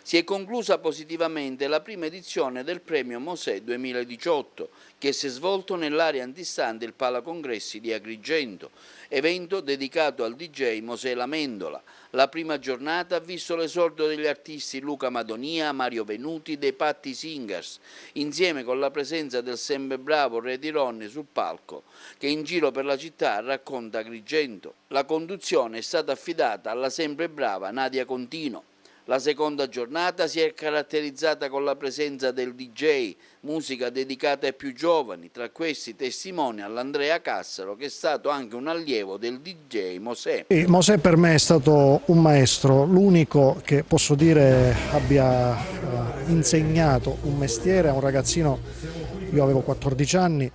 Si è conclusa positivamente la prima edizione del Premio Mosè 2018, che si è svolto nell'area antistante il Palacongressi di Agrigento, evento dedicato al DJ Mosè Lamendola. La prima giornata ha visto l'esordio degli artisti Luca Madonia, Mario Venuti dei Patti Singers, insieme con la presenza del sempre bravo Re di Ronny sul palco, che in giro per la città racconta Agrigento. La conduzione è stata affidata alla sempre brava Nadia Contino. La seconda giornata si è caratterizzata con la presenza del DJ, musica dedicata ai più giovani, tra questi testimonial Andrea Cassaro, che è stato anche un allievo del DJ Mosè. Mosè per me è stato un maestro, l'unico che posso dire abbia insegnato un mestiere a un ragazzino. Io avevo 14 anni.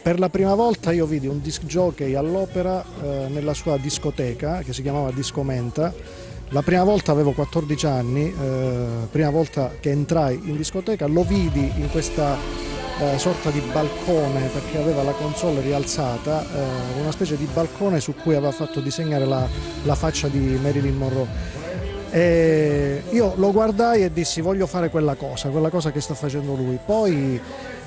Per la prima volta io vidi un disc jockey all'Opera nella sua discoteca, che si chiamava Disco Menta. La prima volta avevo 14 anni, prima volta che entrai in discoteca, lo vidi in questa sorta di balcone, perché aveva la console rialzata, una specie di balcone su cui aveva fatto disegnare la faccia di Marilyn Monroe. E io lo guardai e dissi: voglio fare quella cosa che sta facendo lui. Poi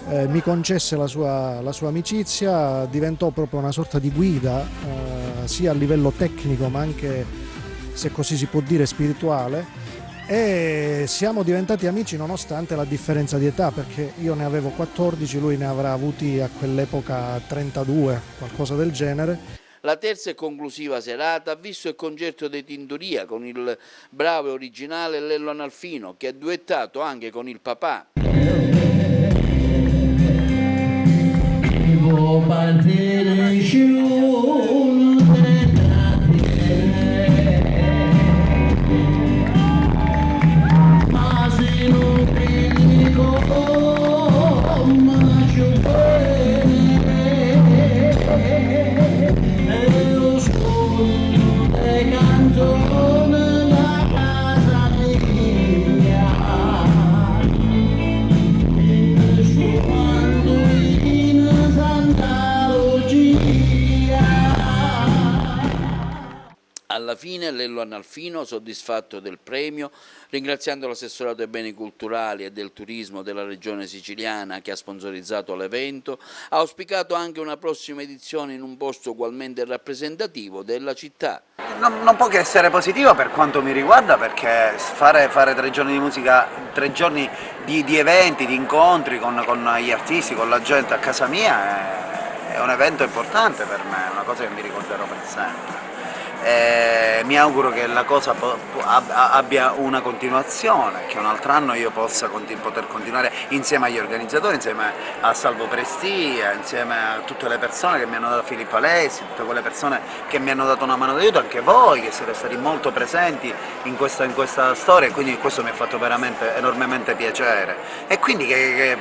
mi concesse la sua amicizia, diventò proprio una sorta di guida, sia a livello tecnico ma anche, se così si può dire, spirituale, e siamo diventati amici nonostante la differenza di età, perché io ne avevo 14, lui ne avrà avuti a quell'epoca 32, qualcosa del genere. La terza e conclusiva serata ha visto il concerto dei Tintoria con il bravo e originale Lello Analfino, che ha duettato anche con il papà. Alla fine Lello Analfino, soddisfatto del premio, ringraziando l'assessorato ai beni culturali e del turismo della regione siciliana che ha sponsorizzato l'evento, ha auspicato anche una prossima edizione in un posto ugualmente rappresentativo della città. Non può che essere positivo per quanto mi riguarda, perché fare 3 giorni di musica, 3 giorni di eventi, di incontri con gli artisti, con la gente a casa mia è un evento importante per me, è una cosa che mi ricorderò per sempre. Mi auguro che la cosa abbia una continuazione, che un altro anno io possa poter continuare insieme agli organizzatori, insieme a Salvo Prestia, insieme a tutte le persone che mi hanno dato, Filippo Alessi, tutte quelle persone che mi hanno dato una mano d'aiuto, anche voi che siete stati molto presenti in questa storia, e quindi questo mi ha fatto veramente enormemente piacere. E quindi che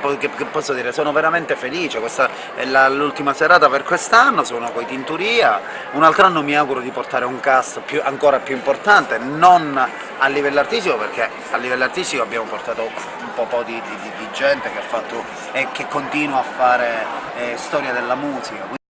posso dire, sono veramente felice, questa è l'ultima serata per quest'anno, sono coi Tintoria, un altro anno mi auguro di portare un cast ancora più importante, non a livello artistico, perché a livello artistico abbiamo portato un po' di gente che ha fatto e che continua a fare storia della musica.